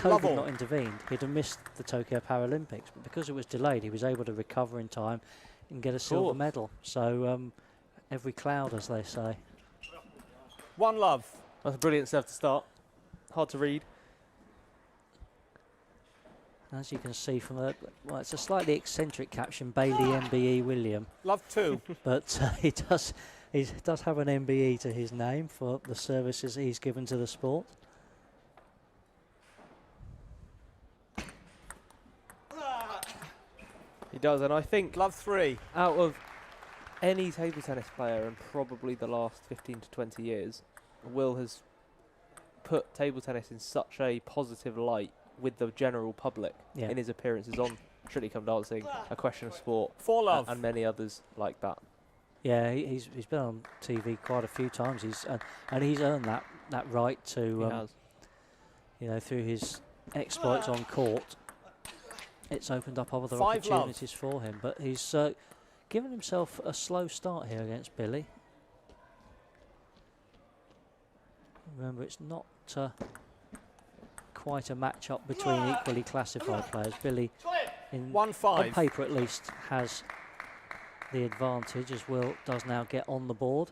COVID not intervened, he'd have missed the Tokyo Paralympics. But because it was delayed, he was able to recover in time and get a silver medal. So every cloud, as they say. 1-love. That's a brilliant serve to start. Hard to read. As you can see from the, well, it's a slightly eccentric caption, Bayley MBE William. Love 2. But he does have an MBE to his name for the services he's given to the sport. He does, and I think love 3. Out of any table tennis player in probably the last 15 to 20 years, Will has put table tennis in such a positive light with the general public in his appearances on Strictly Come Dancing, A Question of Sport, 4-love, and many others like that. Yeah, he's been on TV quite a few times. And he's earned that right to, you know, through his exploits on court. It's opened up other opportunities for him, but he's given himself a slow start here against Billy. Remember, it's not quite a match-up between equally classified players. Billy, on paper at least, has the advantage, as Will does now get on the board.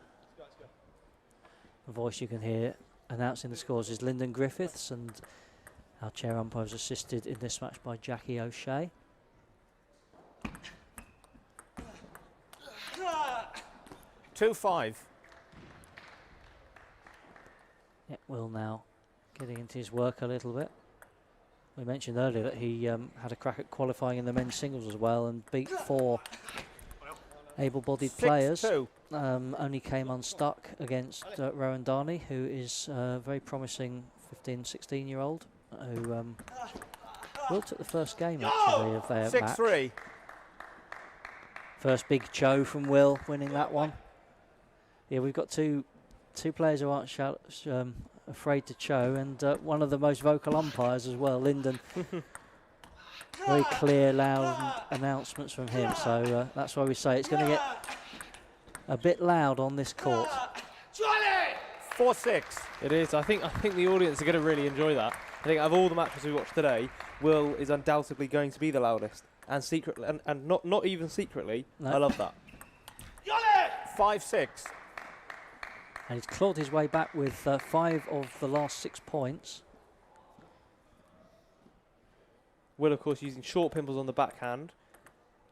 The voice you can hear announcing the scores is Lyndon Griffiths, and our chair umpire is assisted in this match by Jackie O'Shea. (2-5). Yeah, Will now getting into his work a little bit. We mentioned earlier that he had a crack at qualifying in the men's singles as well and beat 4 able-bodied players. Only came unstuck against Rowan Darney, who is a very promising 15, 16-year-old who Will took the first game actually of their match. 6-3. First big Cho from Will, winning that one. Yeah, we've got two players who aren't afraid to Cho, and one of the most vocal umpires as well, Lyndon. Very clear, loud announcements from him, so that's why we say it's going to get a bit loud on this court. 4-6. It is. I think the audience are going to really enjoy that. I think out of all the matches we watched today, Will is undoubtedly going to be the loudest, and secretly, and not even secretly. No. I love that. 5-6. And he's clawed his way back with 5 of the last 6 points. Will, of course, using short pimples on the backhand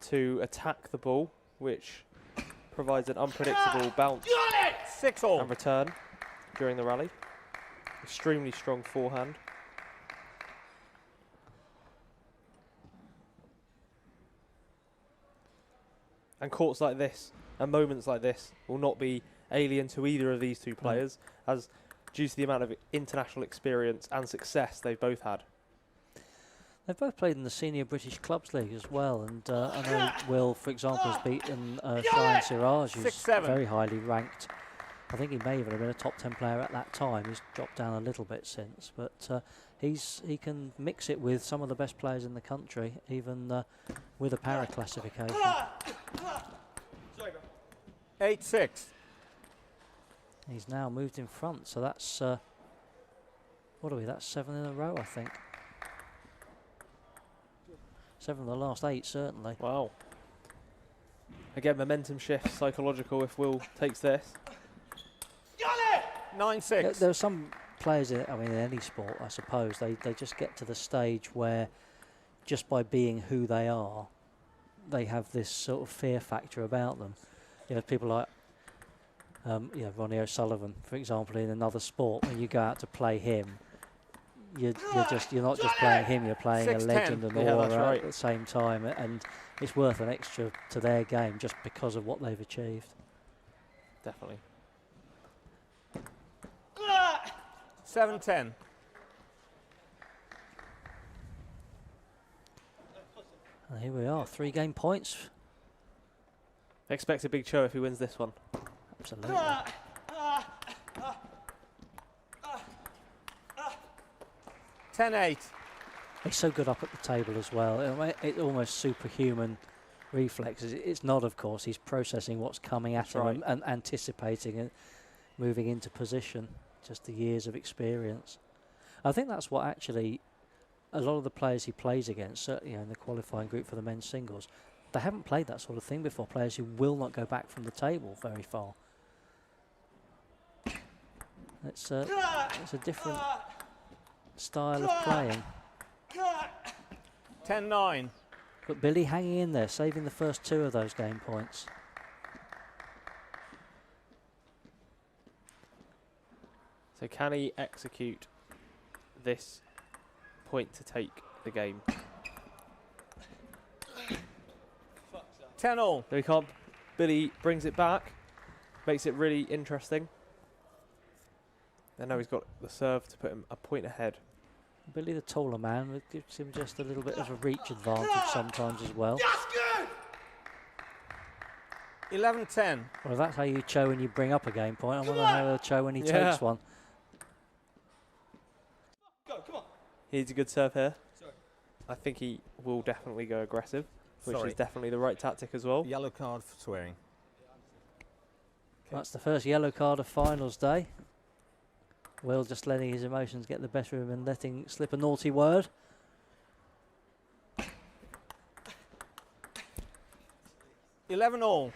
to attack the ball, which provides an unpredictable bounce 6-all and return during the rally. Extremely strong forehand. And courts like this and moments like this will not be alien to either of these two players, as due to the amount of international experience and success they've both had. They've both played in the Senior British Clubs League as well, and I know Will, for example, has beaten Cheyenne Siraj, who's very highly ranked. I think he may even have been a top 10 player at that time. He's dropped down a little bit since, but he can mix it with some of the best players in the country, even with a para classification. 8-6. He's now moved in front, so that's what are we? That's 7 in a row, I think. 7 of the last 8, certainly. Wow. Again, momentum shift, psychological if Will takes this. 9-6. There are some players, in any sport, I suppose, they just get to the stage where just by being who they are, they have this sort of fear factor about them. You know, people like Ronnie O'Sullivan, for example, in another sport, when you go out to play him, you're not just playing him, you're playing a legend and aura at the same time, and it's worth an extra to their game just because of what they've achieved. Definitely. 7-10. And here we are, 3 game points. Expect a big show if he wins this one. Absolutely. 10-8. He's so good up at the table as well. It's almost superhuman reflexes. It's not, of course. He's processing what's coming at him and anticipating it, moving into position. Just the years of experience. I think that's what actually a lot of the players he plays against, certainly in the qualifying group for the men's singles, they haven't played that sort of thing before. Players who will not go back from the table very far. It's a different style of playing. 10-9. But Billy hanging in there, saving the first 2 of those game points. So can he execute this point to take the game? 10-all. No, he can't. Billy brings it back, makes it really interesting. And now he's got the serve to put him a point ahead. Billy, the taller man, it gives him just a little bit of a reach advantage sometimes as well. 11-10. Well, if that's how you show when you bring up a game point, I wonder how he'll show when he takes one. He's a good serve here. I think he will definitely go aggressive, which is definitely the right tactic as well. Yellow card for swearing. That's the first yellow card of finals day. Will just letting his emotions get the better of him and letting slip a naughty word. $11-all.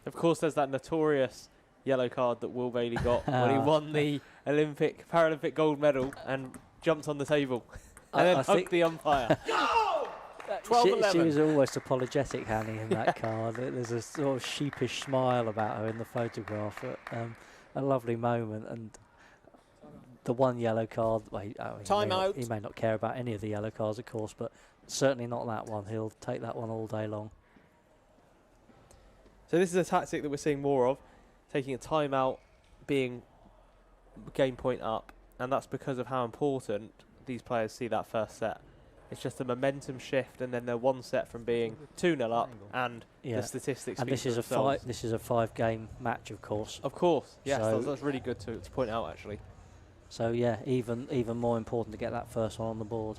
Of course, there's that notorious yellow card that Will Bayley got when he won the Paralympic gold medal and jumped on the table and then hugged the umpire. She was almost apologetic handing him that card. There's a sort of sheepish smile about her in the photograph. A lovely moment, and the one yellow card. Well, he may not care about any of the yellow cards, of course, but certainly not that one. He'll take that one all day long. So this is a tactic that we're seeing more of, taking a timeout, being game point up, and that's because of how important these players see that first set. It's just a momentum shift, and then they're one set from being 2-0 up, and the statistics. And this is a 5-game match, of course. Of course, yes, so that's really good to point out, actually. So yeah, even more important to get that first one on the board.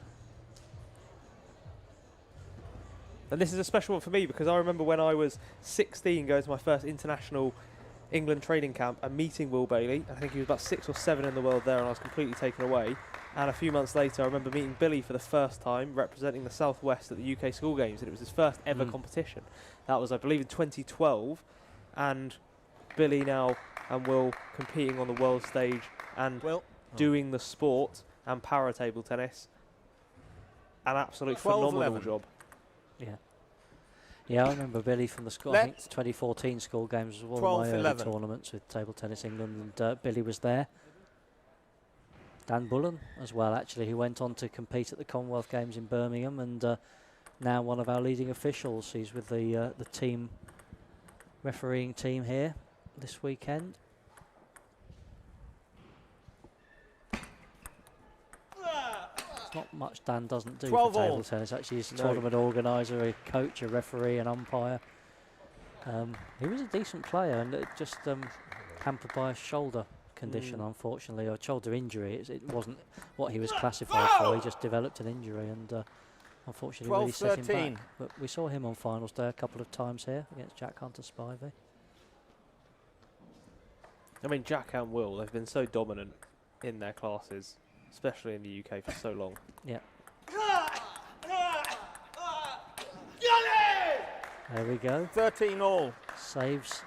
And this is a special one for me because I remember when I was 16 going to my first international England training camp and meeting Will Bayley. I think he was about 6 or 7 in the world there, and I was completely taken away. And a few months later, I remember meeting Billy for the first time, representing the Southwest at the UK School Games, and it was his first ever competition. That was, I believe, in 2012. And Billy now and Will competing on the world stage and doing the sport and para table tennis. An absolute phenomenal job. Yeah, I remember Billy from the school. I think 2014 school games was one of my early tournaments with Table Tennis England, and Billy was there. Dan Bullen as well, actually, who went on to compete at the Commonwealth Games in Birmingham, and now one of our leading officials. He's with the team refereeing team here this weekend. Not much Dan doesn't do for table tennis. Actually, he's a tournament organiser, a coach, a referee, an umpire. He was a decent player, and it just hampered by a shoulder condition, unfortunately, or shoulder injury. It wasn't what he was classified for. He just developed an injury, and unfortunately really set him back. But we saw him on finals day a couple of times here against Jack Hunter-Spivey. I mean, Jack and Will, they've been so dominant in their classes, especially in the UK, for so long. Yeah. There we go. 13-all. Saves.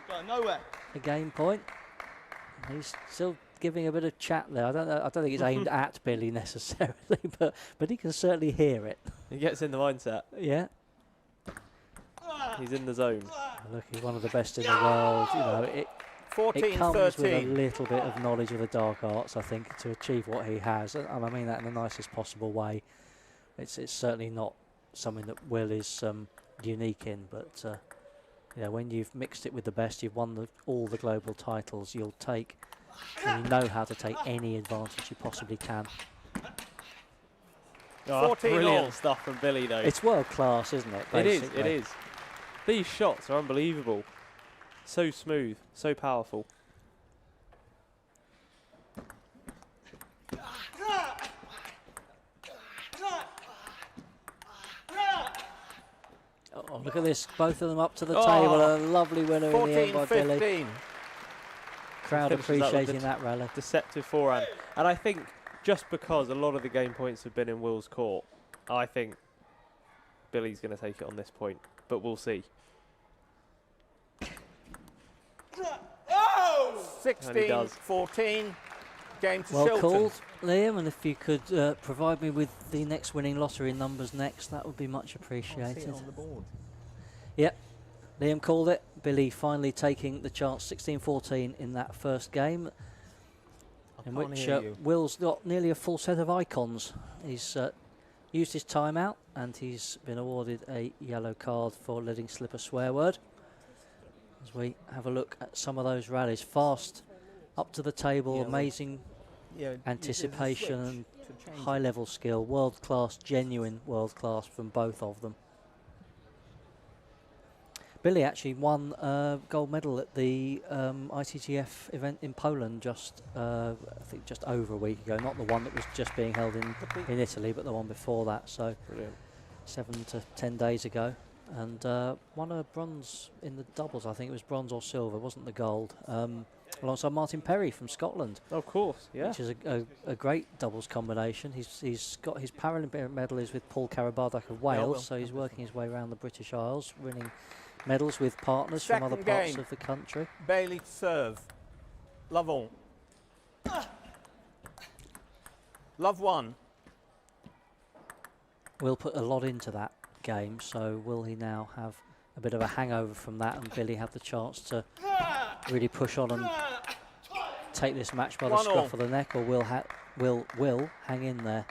Going nowhere. A game point. He's still giving a bit of chat there. I don't think it's aimed at Billy necessarily, but he can certainly hear it. He gets in the mindset. Yeah. He's in the zone. Look, he's one of the best in the world. You know, it comes with a little bit of knowledge of the dark arts, I think, to achieve what he has, and I mean that in the nicest possible way. It's certainly not something that Will is unique in, but you know, when you've mixed it with the best, you've won all the global titles, you'll take, and you know how to take any advantage you possibly can. Oh, brilliant stuff from Billy, though. It's world class, isn't it? Basically. It is. These shots are unbelievable. So smooth, so powerful. Oh, look at this. Both of them up to the table. A lovely winner in the end by Billy. Crowd finishes that with appreciating the that rally. deceptive forehand. And I think just because a lot of the game points have been in Will's court, I think Billy's going to take it on this point, but we'll see. 16-14. Game to Well Shilton. called, Liam, and if you could provide me with the next winning lottery numbers next, that would be much appreciated. On the board. Yep, Liam called it. Billy finally taking the chance, 16-14 in that first game, in which Will's got nearly a full set of icons. He's used his timeout and he's been awarded a yellow card for letting slip a swear word. As we have a look at some of those rallies, fast up to the table, amazing anticipation and high level skill, world class, genuine world class from both of them. Billy actually won a gold medal at the ITTF event in Poland just, I think just over a week ago. Not the one that was just being held in Italy, but the one before that. So Brilliant. 7 to 10 days ago. And won a bronze in the doubles. I think it was bronze or silver, wasn't the gold. Alongside Martin Perry from Scotland. Of course, yeah. Which is a great doubles combination. He's got his Paralympic medal is with Paul Carabardak of Wales, so he's working his way around the British Isles, winning medals with partners from other parts of the country. Bayley to serve. Love all. Love one. Will put a lot into that game, so will he now have a bit of a hangover from that and Billy have the chance to really push on and take this match by the scruff of the neck, or will hang in there?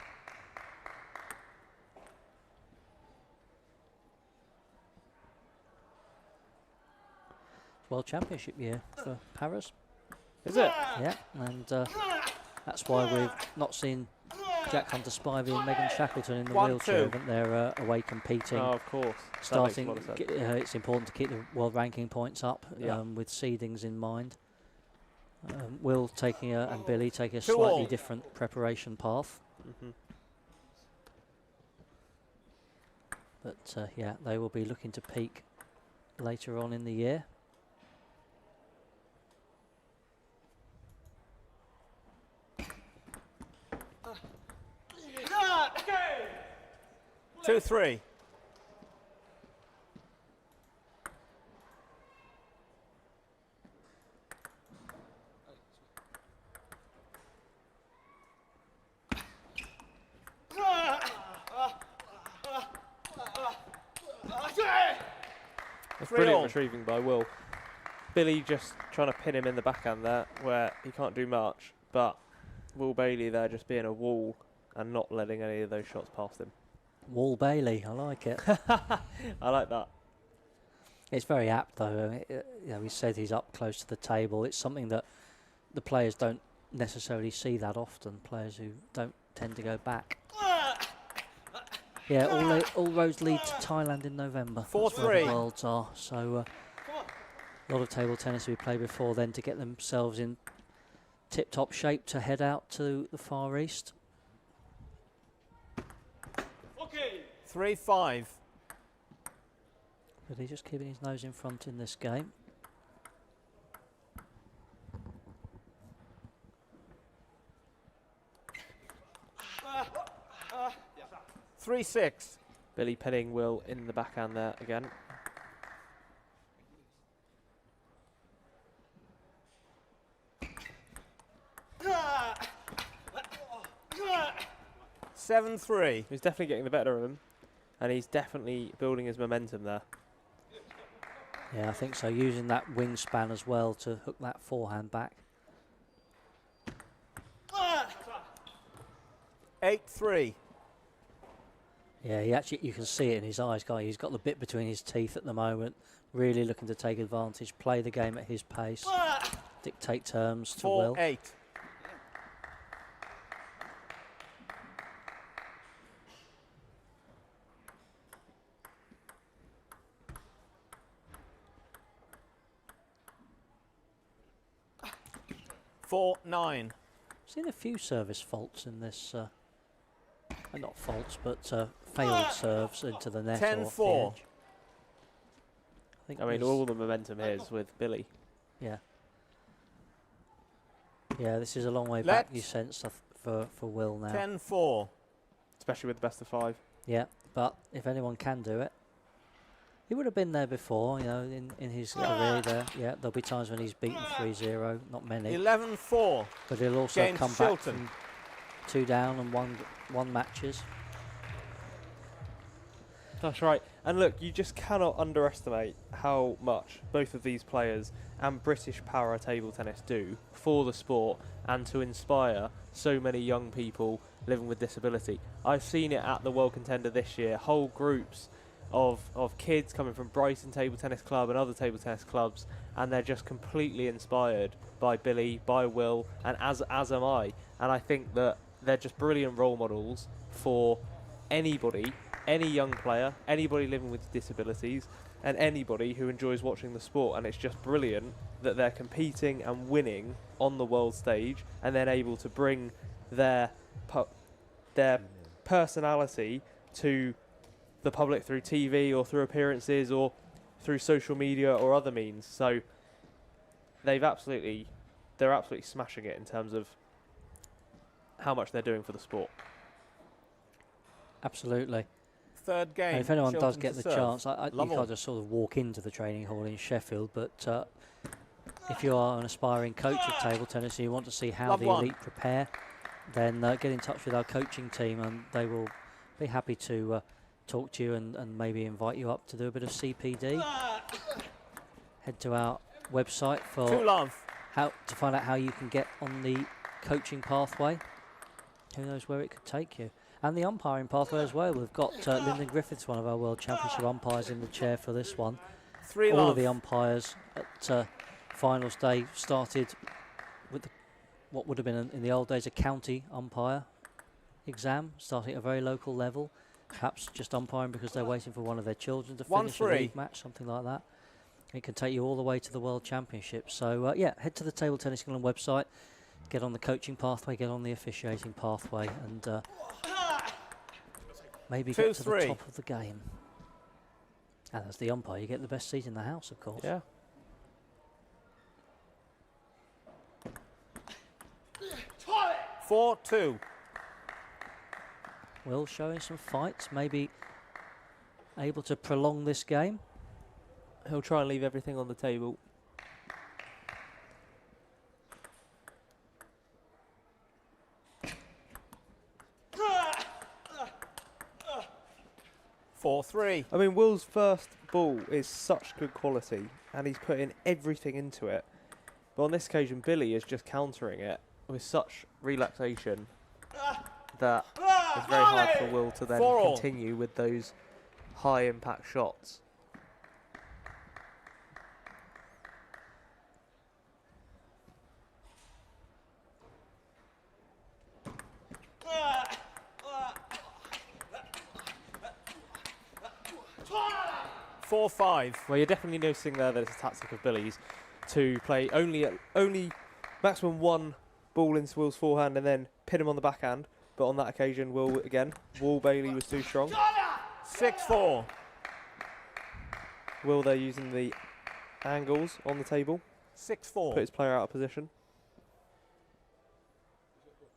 World Championship year for Paris. Is it? Yeah, and that's why we've not seen Jack Hunter-Spivey and Megan Shackleton in the wheelchair event. They're away competing. Oh, of course. Starting, it's important to keep the world ranking points up with seedings in mind. Will taking and Billy taking a slightly different preparation path. But yeah, they will be looking to peak later on in the year. Two, three. Brilliant retrieving by Will. Billy just trying to pin him in the backhand there, where he can't do much, but Will Bayley there just being a wall and not letting any of those shots past him. Wall Bayley, I like it. I like that. It's very apt though. We said he's up close to the table. It's something that the players don't necessarily see that often. Players who don't tend to go back. Yeah, all roads lead to Thailand in November. 4-3. That's where the Worlds are. So a lot of table tennis we play before then to get themselves in tip-top shape to head out to the Far East. 3-5. But he's just keeping his nose in front in this game. Three, 6. Billy pinning Will in the backhand there again. Seven, 3. He's definitely getting the better of him, and he's definitely building his momentum there. Yeah, I think so. Using that wingspan as well to hook that forehand back. 8-3. Yeah, you can see it in his eyes, can't you? He's got the bit between his teeth at the moment, really looking to take advantage, play the game at his pace, dictate terms to Will. 4-8. Four, 9. Seen a few service faults in this. Not faults, but failed serves into the net. 10-4. I mean, all the momentum here is with Billy. Yeah. Yeah, this is a long way back, you sense, for Will now. 10-4. Especially with the best of 5. Yeah, but if anyone can do it, he would have been there before, you know, in his career there. Yeah, there'll be times when he's beaten 3-0, not many. 11-4. But he'll also Against come back Shilton. from 2 down and one matches. That's right. And look, you just cannot underestimate how much both of these players and British para table tennis do for the sport and to inspire so many young people living with disability. I've seen it at the World Contender this year, whole groups of kids coming from Brighton Table Tennis Club and other table tennis clubs, and they're just completely inspired by Billy, by Will, and as am I. And I think that they're just brilliant role models for anybody, any young player, anybody living with disabilities, and anybody who enjoys watching the sport. And it's just brilliant that they're competing and winning on the world stage, and then able to bring their personality to the public through TV or through appearances or through social media or other means. So they're absolutely smashing it in terms of how much they're doing for the sport. Absolutely. Third game. And if anyone does Shilton get to the serve. chance, you Lovell. can't just sort of walk into the training hall in Sheffield, but if you are an aspiring coach of table tennis and you want to see how Love the one. elite prepare, then get in touch with our coaching team and they will be happy to talk to you and maybe invite you up to do a bit of CPD. Head to our website for 2-love. how to find out how you can get on the coaching pathway. Who knows where it could take you. And the umpiring pathway as well. We've got Lyndon Griffiths, one of our World Championship umpires, in the chair for this one. 3-love. All of the umpires at finals day started with what would have been in the old days a county umpire exam, starting at a very local level, perhaps just umpiring because they're waiting for one of their children to finish a 1-3. league match, something like that. It can take you all the way to the World Championship. So yeah, head to the Table Tennis England website, get on the coaching pathway, get on the officiating pathway, and maybe get to the 2-3. top of the game. And as the umpire, you get the best seat in the house, of course. Yeah. Four, 2. Will showing some fights, maybe able to prolong this game. He'll try and leave everything on the table. Four, 3. I mean, Will's first ball is such good quality, and he's putting everything into it. But on this occasion, Billy is just countering it with such relaxation that it's very hard for Will to then 4-all. continue with those high-impact shots. Four, 5. Well, you're definitely noticing there that it's a tactic of Billy's to play only maximum one ball into Will's forehand and then pin him on the backhand. But on that occasion, Will Bayley was too strong. 6-4. Will there using the angles on the table, 6-4. put his player out of position.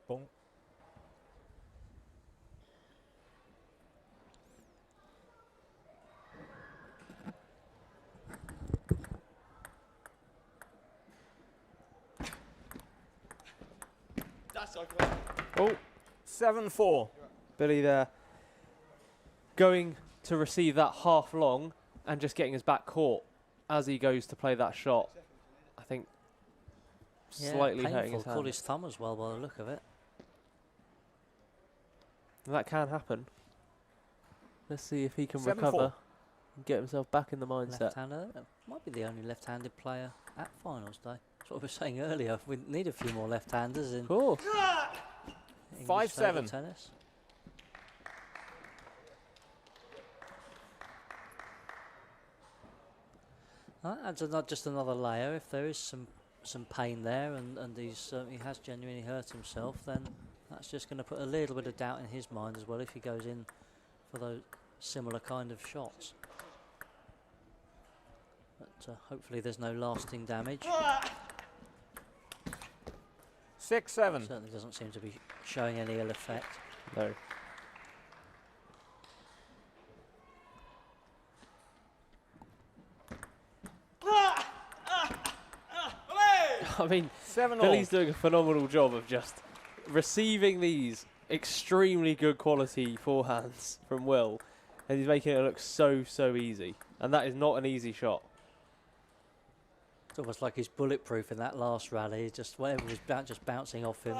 Boom. Oh, 7-4. Billy there going to receive that half long and just getting his back caught as he goes to play that shot. I think slightly hurting painful. his Caught hand. his thumb as well by the look of it. And that can happen. Let's see if he can 7-4. recover and get himself back in the mindset. Left-hander. Might be the only left-handed player at finals day. That's what we were saying earlier. We need a few more left-handers in Cool. English table 5-7. tennis. Adds just another layer. If there is some pain there and he has genuinely hurt himself, then that's just going to put a little bit of doubt in his mind as well if he goes in for those similar kind of shots. But hopefully there's no lasting damage. 6-7. Certainly doesn't seem to be showing any ill effect. No. I mean, 7-all. Billy's doing a phenomenal job of just receiving these extremely good quality forehands from Will, and he's making it look so easy. And that is not an easy shot. It's almost like he's bulletproof in that last rally. Just whatever was just bouncing off him.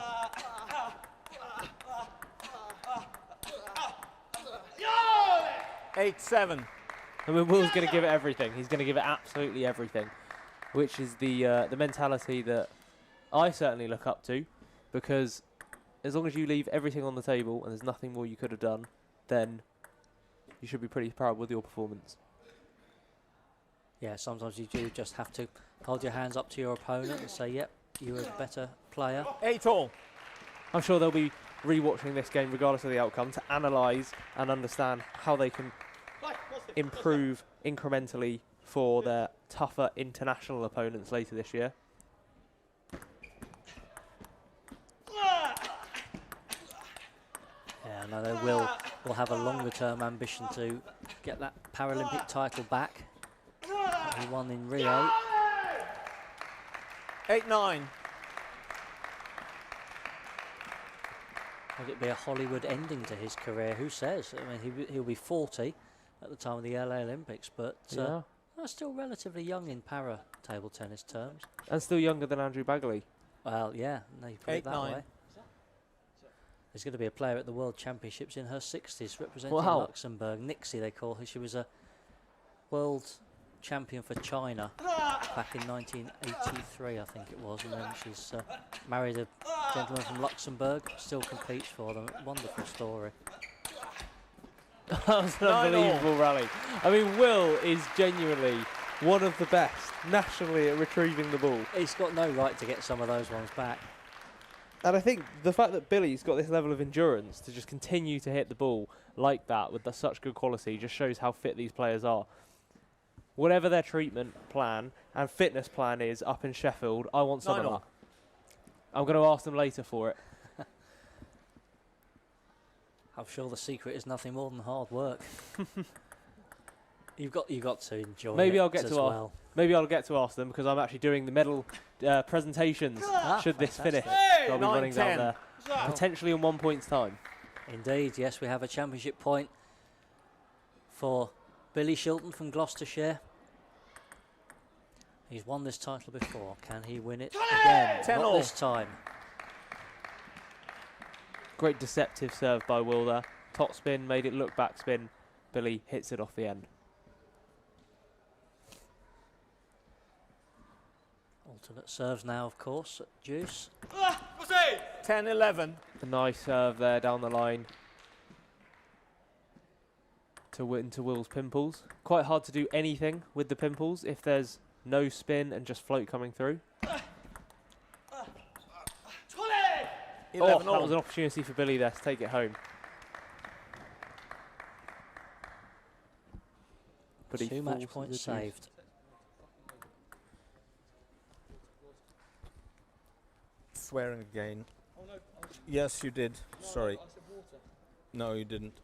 8-7. I mean, Will's going to give it everything. He's going to give it absolutely everything, which is the mentality that I certainly look up to, because as long as you leave everything on the table and there's nothing more you could have done, then you should be pretty proud with your performance. Yeah, sometimes you do just have to hold your hands up to your opponent and say, yep, you were a better player. 8-all. I'm sure they'll be rewatching this game regardless of the outcome to analyse and understand how they can improve incrementally for their tougher international opponents later this year. Yeah, I know they will have a longer term ambition to get that Paralympic title back that he won in Rio. 8-9. Would it be a Hollywood ending to his career? Who says? I mean, he'll be 40 at the time of the LA Olympics, but still relatively young in para table tennis terms. And still younger than Andrew Bagley. Well, yeah, no, you put it that 8-9. way. There's going to be a player at the World Championships in her 60s representing Wow. Luxembourg. Nixie, they call her. She was a world champion for China back in 1983, I think it was, and then she's married a gentleman from Luxembourg, still competes for them. Wonderful story. That was an unbelievable rally. I mean, Will is genuinely one of the best nationally at retrieving the ball. He's got no right to get some of those ones back. And I think the fact that Billy's got this level of endurance to just continue to hit the ball like that with such good quality just shows how fit these players are. Whatever their treatment plan and fitness plan is up in Sheffield, I want some of that. I'm going to ask them later for it. I'm sure the secret is nothing more than hard work. You've got to enjoy Maybe it I'll get as to ask. well. Maybe I'll get to ask them because I'm actually doing the medal presentations should this fantastic. finish. So I'll be running down 9-10. there potentially in 1 point's time. Indeed, yes, we have a championship point for Billy Shilton from Gloucestershire. He's won this title before. Can he win it again? 10 Not all. this time. Great deceptive serve by Will there. Top spin, made it look back spin. Billy hits it off the end. Alternate serves now, of course, at deuce. 10-11. A nice serve there down the line into Will's pimples. Quite hard to do anything with the pimples if there's no spin and just float coming through. Oh, that was an opportunity for Billy there to take it home. But he 2 match forces points the deuce. saved. Swearing again. Yes, you did. Sorry. No, you didn't.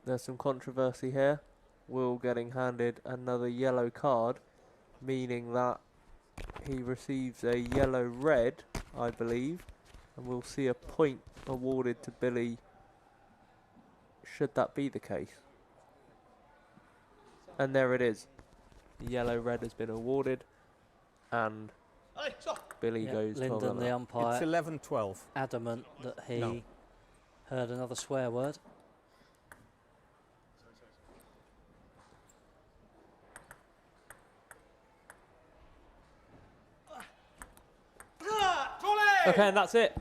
There's some controversy here. Will getting handed another yellow card, meaning that he receives a yellow-red, I believe, and we'll see a point awarded to Billy should that be the case. And there it is. The yellow-red has been awarded, and Billy Yeah, goes 12 Lyndon, the It's umpire, 11-12. adamant that he No. heard another swear word. Okay, and that's it.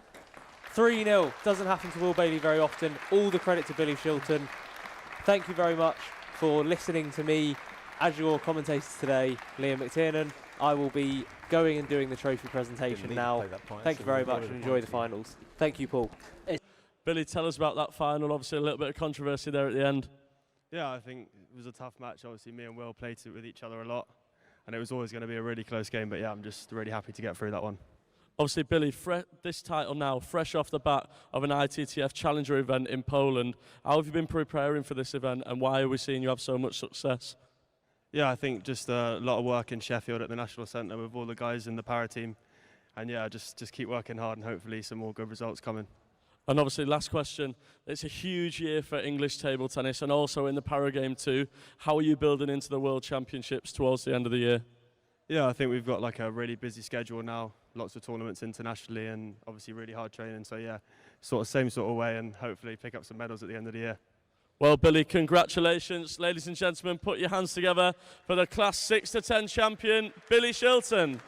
3-0. Doesn't happen to Will Bailey very often. All the credit to Billy Shilton. Thank you very much for listening to me as your commentators today, Liam McTiernan. I will be going and doing the trophy presentation now. Thank you very much and enjoy the finals. Thank you, Paul. Billy, tell us about that final. Obviously, a little bit of controversy there at the end. Yeah, I think it was a tough match. Obviously, me and Will played it with each other a lot, and it was always going to be a really close game. But yeah, I'm just really happy to get through that one. Obviously, Billy, this title now, fresh off the bat of an ITTF Challenger event in Poland. How have you been preparing for this event, and why are we seeing you have so much success? Yeah, I think just a lot of work in Sheffield at the National Centre with all the guys in the para team. And yeah, just keep working hard and hopefully some more good results coming. And obviously, last question, it's a huge year for English table tennis and also in the para game too. How are you building into the World Championships towards the end of the year? Yeah, I think we've got like a really busy schedule now, lots of tournaments internationally and obviously really hard training. So yeah, same sort of way and hopefully pick up some medals at the end of the year. Well, Billy, congratulations. Ladies and gentlemen, put your hands together for the Class 6 to 10 champion, Billy Shilton.